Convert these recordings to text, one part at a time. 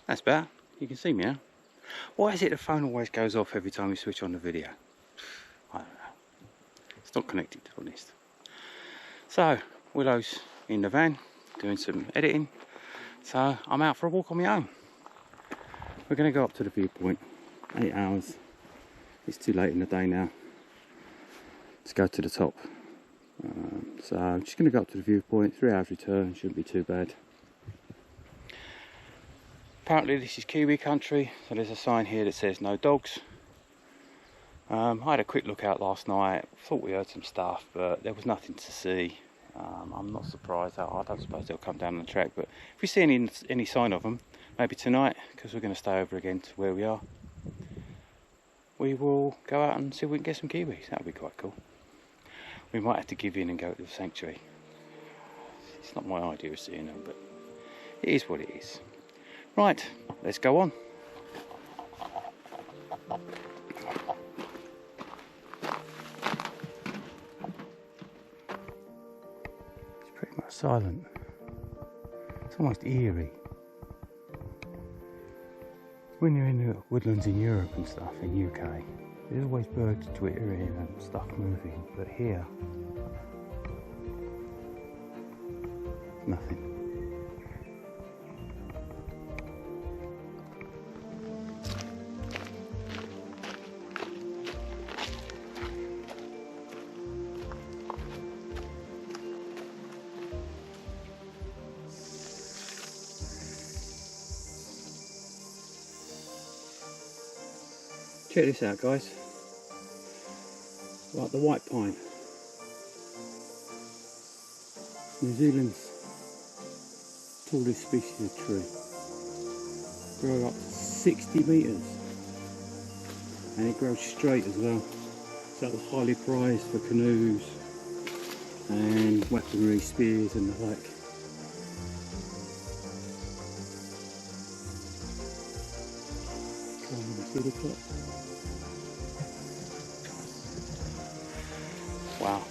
That's better. You can see me now. Why is it the phone always goes off every time you switch on the video? I don't know. It's not connected, to be honest. So, Willow's in the van doing some editing. So, I'm out for a walk on my own. We're going to go up to the viewpoint. 8 hours. It's too late in the day now. Let's go to the top. So, I'm just going to go up to the viewpoint. 3 hours return. Shouldn't be too bad. Apparently this is Kiwi country, so there's a sign here that says no dogs. I had a quick look out last night, thought we heard some stuff, but there was nothing to see. I'm not surprised. I don't suppose they'll come down the track, but if we see any sign of them, maybe tonight, because we're going to stay over again to where we are, we will go out and see if we can get some kiwis. That would be quite cool. We might have to give in and go to the sanctuary. It's not my idea of seeing them, but it is what it is. Right, let's go on. It's pretty much silent. It's almost eerie. When you're in the woodlands in Europe and stuff, in UK, there's always birds twittering and stuff moving, but here, nothing. Check this out, guys. Like the white pine. New Zealand's tallest species of tree. Grow up to 60 metres. And it grows straight as well. So it's highly prized for canoes and weaponry, spears and the like. Come on, see the top. Wow,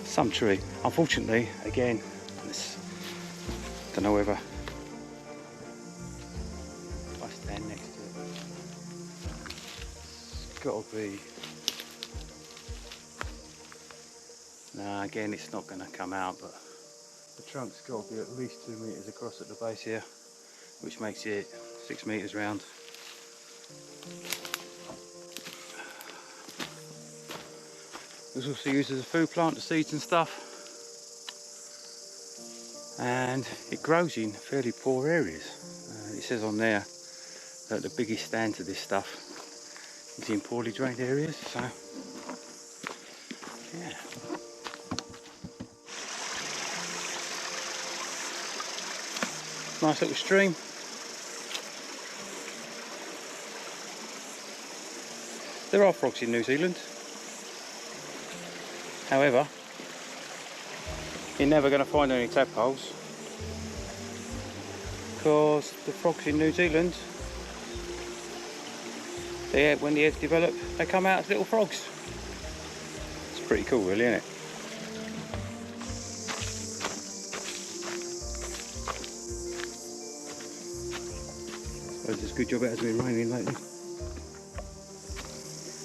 some tree. Unfortunately, again, don't know whether if I stand next to it, it's got to be. Nah, again, it's not going to come out, but the trunk's got to be at least 2 metres across at the base here, which makes it 6 metres round. It was also used as a food plant, the seeds and stuff, and it grows in fairly poor areas. It says on there that the biggest stand to this stuff is in poorly drained areas, so yeah. Nice little stream. There are frogs in New Zealand. However, you're never going to find any tadpoles because the frogs in New Zealand, when the eggs develop, they come out as little frogs. It's pretty cool, really, isn't it? So it's a good job it hasn't been raining lately.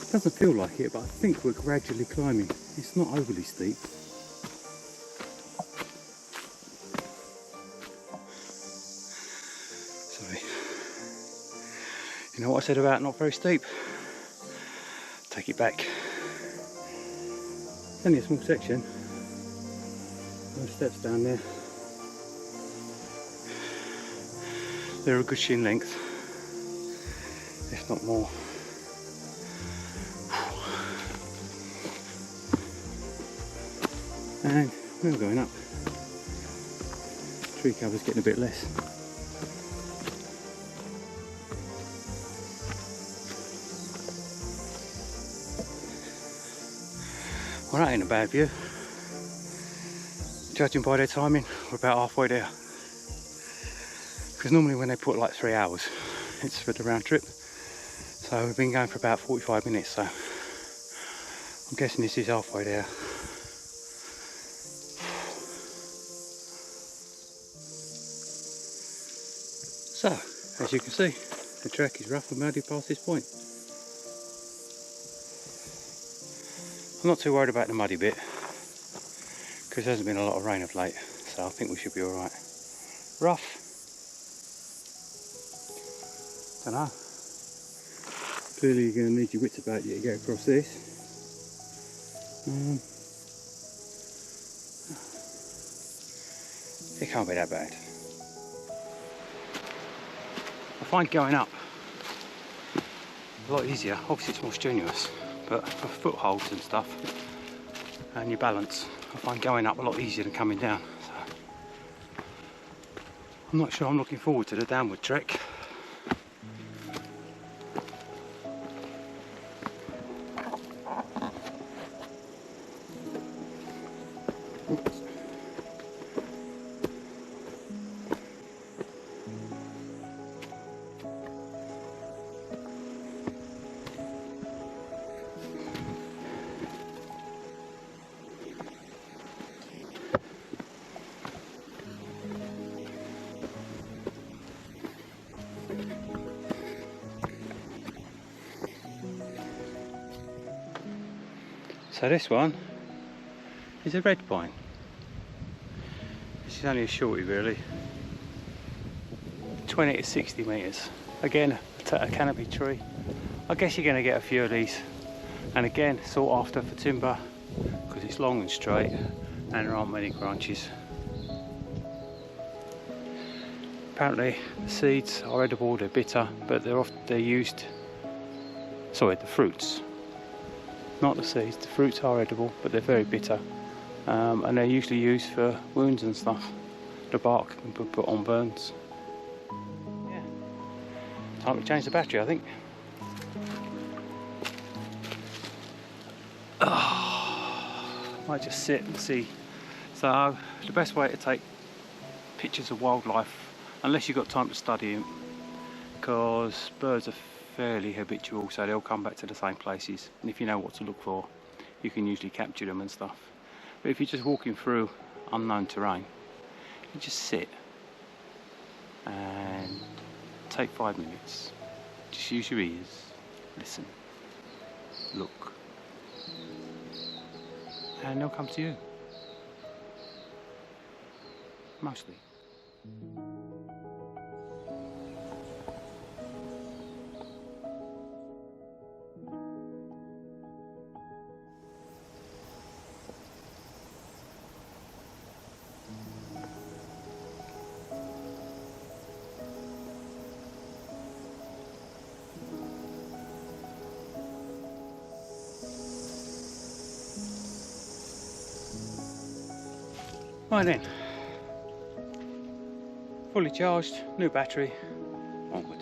It doesn't feel like it, but I think we're gradually climbing. It's not overly steep. Sorry. You know what I said about not very steep? Take it back. It's only a small section. No steps down there. They're a good shin length, if not more. And we're going up. Tree cover's getting a bit less. Well, that ain't a bad view. Judging by their timing, we're about halfway there. Because normally when they put like 3 hours, it's for the round trip. So we've been going for about 45 minutes, so I'm guessing this is halfway there. So, as you can see, the track is rough and muddy past this point. I'm not too worried about the muddy bit, because there hasn't been a lot of rain of late, so I think we should be alright. Rough. Dunno. Clearly you're going to need your wits about you to get across this. It can't be that bad. I find going up a lot easier. Obviously it's more strenuous, but for footholds and stuff and your balance, I find going up a lot easier than coming down. So I'm not sure I'm looking forward to the downward trek. So this one is a red pine. This is only a shorty really. 20 to 60 metres. Again, a canopy tree. I guess you're going to get a few of these. And again, sought after for timber because it's long and straight and there aren't many branches. Apparently the seeds are edible, they're bitter, but they're used, sorry, the fruits. Not the seeds, the fruits are edible, but they're very bitter. And they're usually used for wounds and stuff. The bark can be put on burns. Yeah. Time to change the battery, I think. Might just sit and see. So the best way to take pictures of wildlife, unless you've got time to study them, because birds are fairly habitual, so they'll come back to the same places, and if you know what to look for you can usually capture them and stuff. But if you're just walking through unknown terrain, you just sit and take 5 minutes, just use your ears, listen, look, and they'll come to you, mostly. Right then, fully charged, new battery, onward.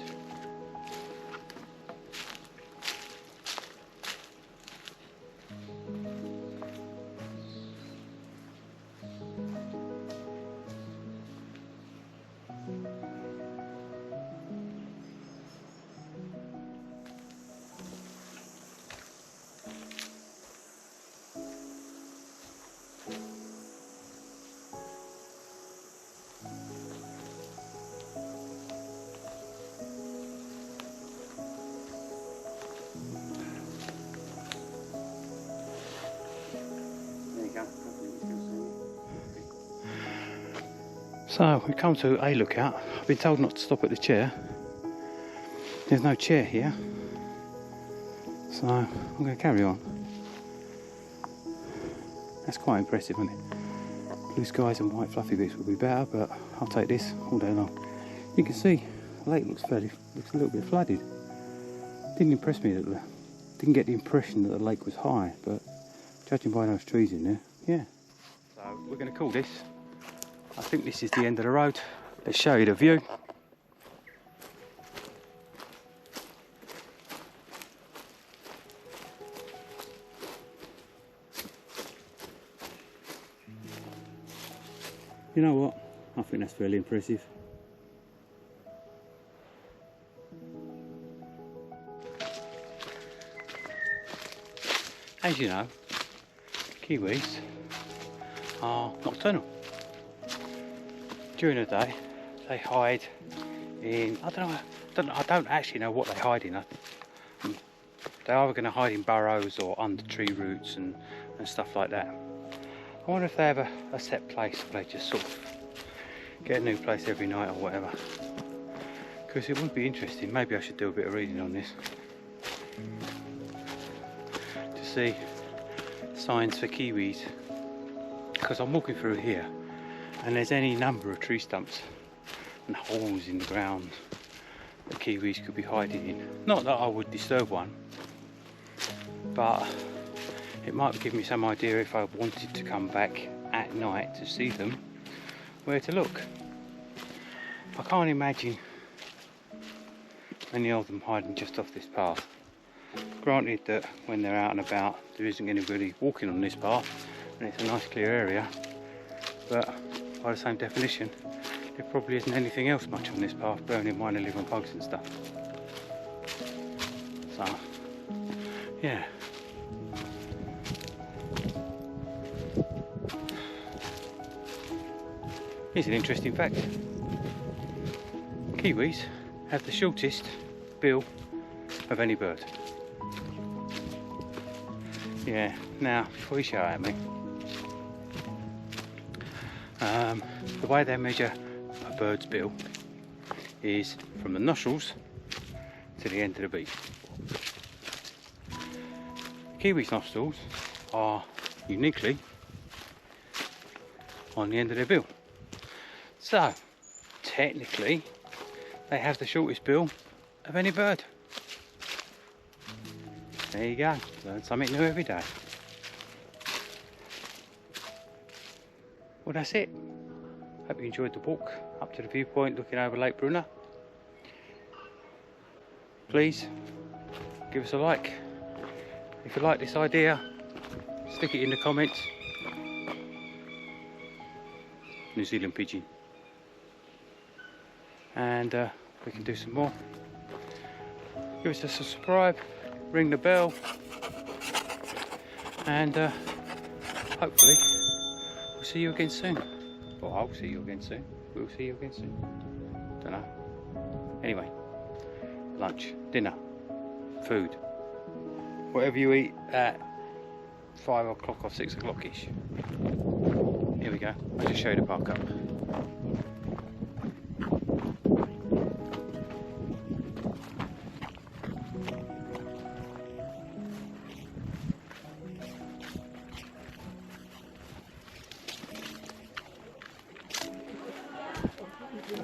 So we come to a lookout. I've been told not to stop at the chair. There's no chair here, so I'm going to carry on. That's quite impressive, isn't it? Blue skies and white fluffy bits would be better, but I'll take this all day long. You can see the lake looks a little bit flooded. Didn't impress me didn't get the impression that the lake was high, but judging by those trees in there, yeah. So we're going to call this. I think this is the end of the road. Let's show you the view. You know what? I think that's fairly impressive. As you know, kiwis are nocturnal. During the day, they hide in, I don't actually know what they hide in. They're either going to hide in burrows or under tree roots and stuff like that. I wonder if they have a set place where they just sort of get a new place every night or whatever. Because it would be interesting. Maybe I should do a bit of reading on this. To see signs for kiwis. Because I'm walking through here and there's any number of tree stumps and holes in the ground that kiwis could be hiding in. Not that I would disturb one, but it might give me some idea if I wanted to come back at night to see them, where to look. I can't imagine many of them hiding just off this path. Granted that when they're out and about there isn't anybody walking on this path and it's a nice clear area, but by the same definition there probably isn't anything else much on this path, bearing in mind they live on bugs and stuff. So, yeah. Here's an interesting fact. Kiwis have the shortest bill of any bird. Yeah, now before you shout at me, the way they measure a bird's bill is from the nostrils to the end of the beak. Kiwis' nostrils are uniquely on the end of their bill. So, technically, they have the shortest bill of any bird. There you go, learn something new every day. Well, that's it. Hope you enjoyed the walk up to the viewpoint looking over Lake Brunner. Please, give us a like. If you like this idea, stick it in the comments. New Zealand pigeon. And we can do some more. Give us a subscribe, ring the bell, and hopefully we'll see you again soon. Or I'll see you again soon. We'll see you again soon. Don't know. Anyway, lunch, dinner, food, whatever you eat at 5 o'clock or 6 o'clock-ish. Here we go. I'll just show you the park up.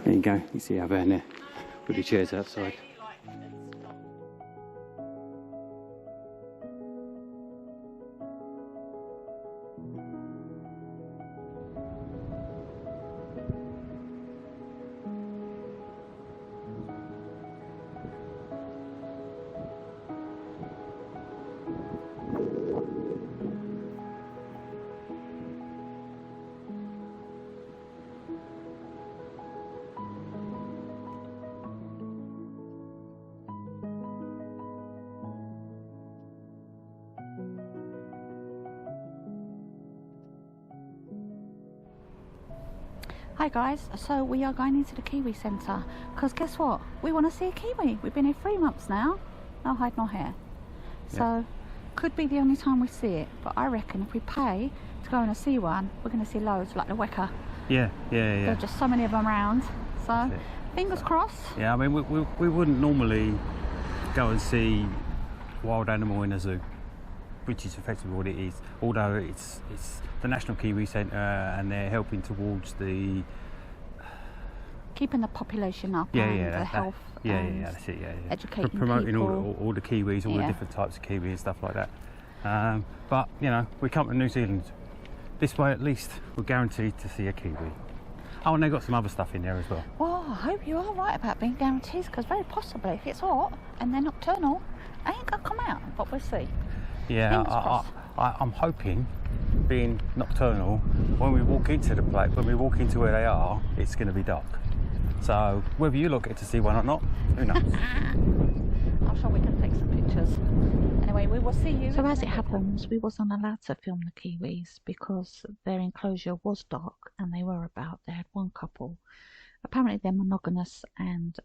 There you go, you see our van there with the chairs outside. Hi guys, so we are going into the Kiwi Centre because guess what? We want to see a kiwi. We've been here 3 months now, no hide nor hair. So could be the only time we see it, but I reckon if we pay to go and see one, we're going to see loads like the Weka. Yeah. There are just so many of them around, so fingers crossed. Yeah, I mean we wouldn't normally go and see wild animal in a zoo, which is effectively what it is, although it's the National Kiwi Centre and they're helping towards the keeping the population up, the health, that's it, educating promoting people. all the kiwis, all the different types of kiwi and stuff like that. But you know, we come to New Zealand this way at least we're guaranteed to see a kiwi. Oh, and they've got some other stuff in there as well. Well, I hope you are right about being guaranteed, because very possibly if it's hot and they're nocturnal, they ain't gonna come out, but we'll see. Yeah, I'm hoping, being nocturnal, when we walk into the place, when we walk into where they are, it's going to be dark. So whether you look at it to see one or not, who knows? I'm sure we can take some pictures. Anyway, we will see you. So as it happens, we wasn't allowed to film the kiwis because their enclosure was dark and they were about. They had one couple. Apparently they're monogamous and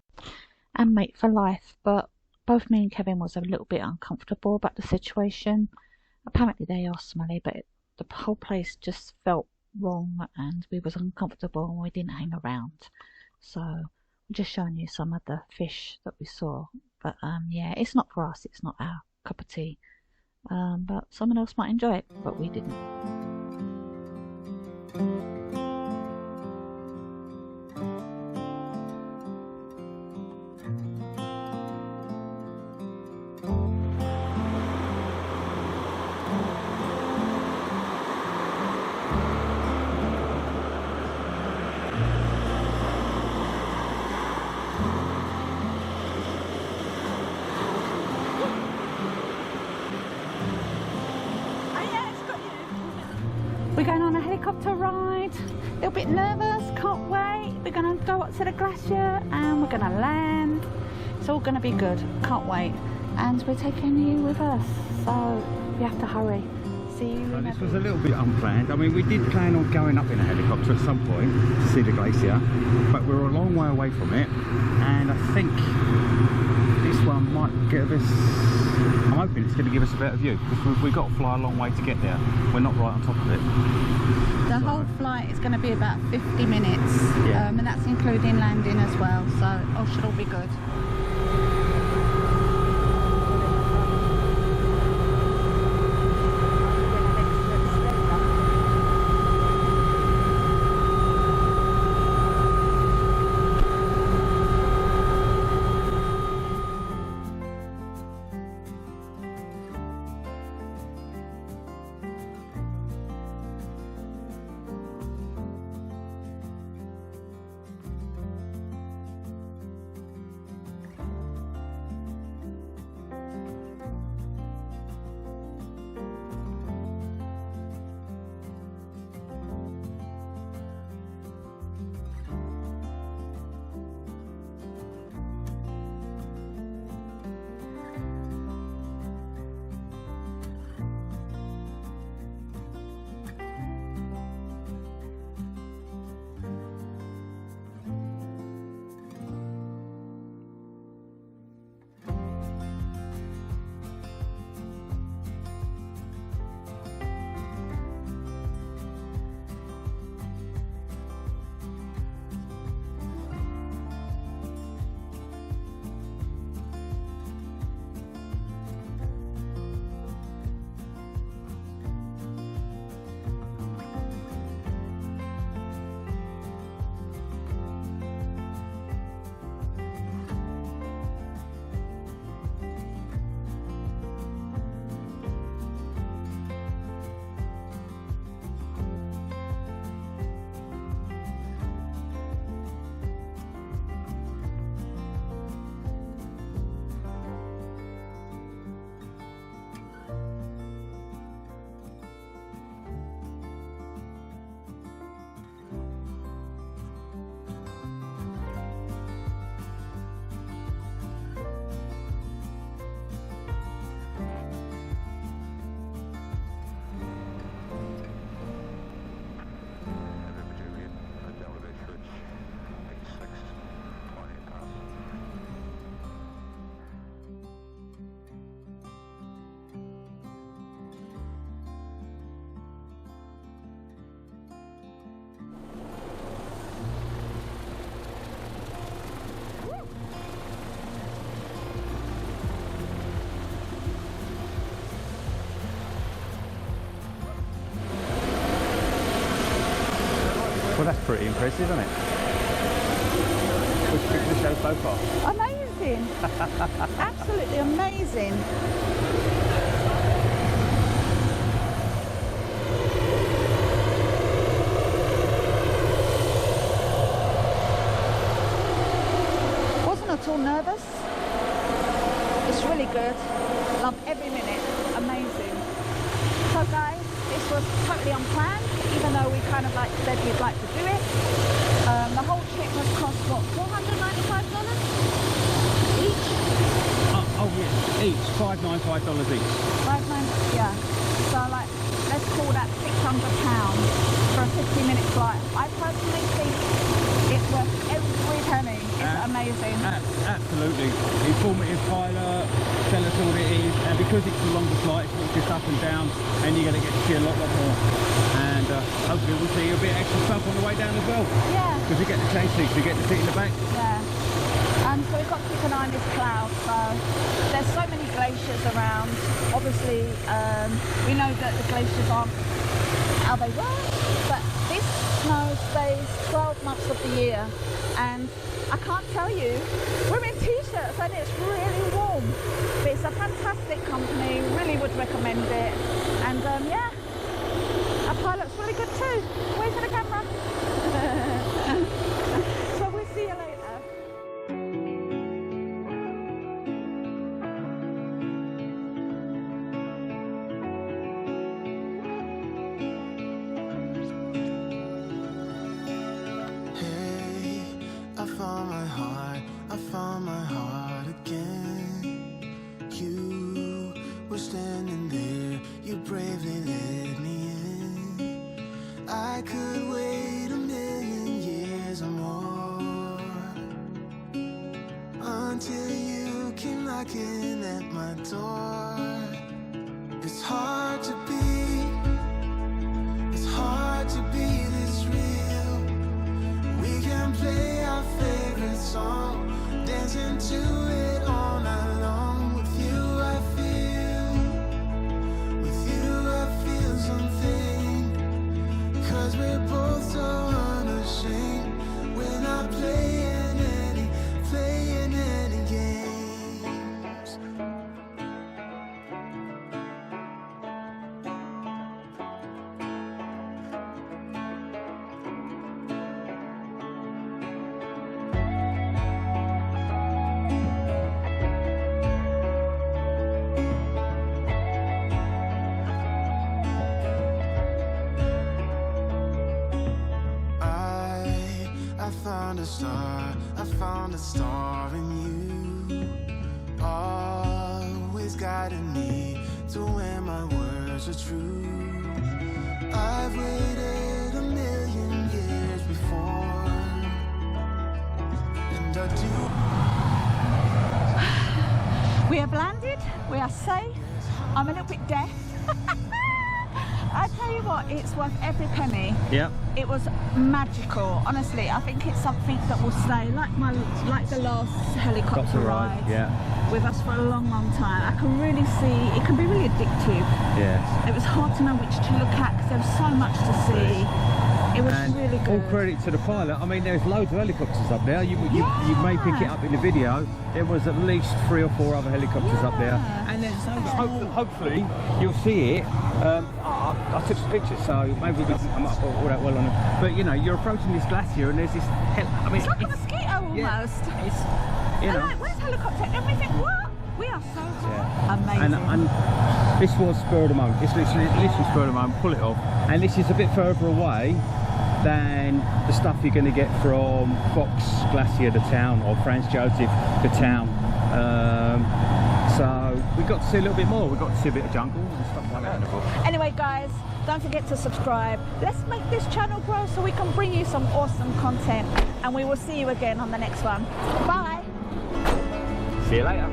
mate for life, but both me and Kevin was a little bit uncomfortable about the situation. Apparently they are smelly, but the whole place just felt wrong and we was uncomfortable and we didn't hang around. So I'm just showing you some of the fish that we saw. But yeah, it's not for us, it's not our cup of tea. But someone else might enjoy it, but we didn't. We're going on a helicopter ride, a little bit nervous, can't wait. We're going to go up to the glacier and we're going to land. It's all going to be good, can't wait. And we're taking you with us, so we have to hurry. See you so this was a little bit unplanned. I mean, we did plan on going up in a helicopter at some point to see the glacier, but we're a long way away from it. And I think this one might give us, I'm hoping it's going to give us a better view, because we've got to fly a long way to get there. We're not right on top of it. The whole flight is going to be about 50 minutes, yeah. And that's including landing as well, so it should all be good. Well, that's pretty impressive, isn't it? What's the picture show so far? Amazing! Absolutely amazing! all nervous. It's really good. Love every minute. Amazing. So guys, this was totally unplanned, even though we kind of like said we'd like to do it. The whole trip has cost what, $495 each? Oh yeah, each $595 each. Yeah. So like, let's call that £600 for a 50-minute flight. I personally think it's worth every penny. It's amazing. Absolutely. Informative pilot, tell us all it is, and because it's the longer flight, it's just up and down, and you're going to get to see a lot more. And hopefully we'll see a bit extra stuff on the way down as well. Yeah. Because we get to change seats, we get to sit in the back. Yeah. So we've got to keep an eye on this cloud. So there's so many glaciers around. Obviously, we know that the glaciers aren't how they were, but this snow stays 12 months of the year. And I can't tell you, we're in t-shirts and it's really warm. But it's a fantastic company, really would recommend it. And yeah, our pilot's really good too. Where's the camera? So we'll see you later. I found my heart again. You were standing there, you bravely let me in. I could wait 1,000,000 years or more until you came knocking at my door. It's hard to be this real. We can play our favorite song, dancing to it all night long. With you I feel something, 'cause we're both so unashamed. We're not playing any games. I found a star in you, always guiding me to where my words are true. I've waited 1,000,000 years before, and I do. We have landed, we are safe. I'm a little bit deaf. I tell you what, it's worth every penny. Yeah. It was magical, honestly. I think it's something that will stay, like the last helicopter ride. Yeah. With us for a long, long time. I can really see it can be really addictive. Yes. It was hard to know which to look at because there was so much to see. It was really good. All credit to the pilot. I mean, there's loads of helicopters up there. You may pick it up in the video. There was at least 3 or 4 other helicopters up there. And then hopefully you'll see it. I took some pictures, so maybe we can come up all that well on it. But you know, you're approaching this glacier and there's this I mean, it's like a mosquito almost. Yeah, it's, you know. Like, where's helicopter? Everything, what? We are so hot. Amazing. And this was spur of the moment. It's literally spur of the moment. Pull it off. And this is a bit further away than the stuff you're going to get from Fox Glacier, the town, or Franz Josef, the town. So we got to see a little bit more. We got to see a bit of jungle and stuff like that in the book. Anyway, guys, don't forget to subscribe. Let's make this channel grow so we can bring you some awesome content. And we will see you again on the next one. Bye. See you later.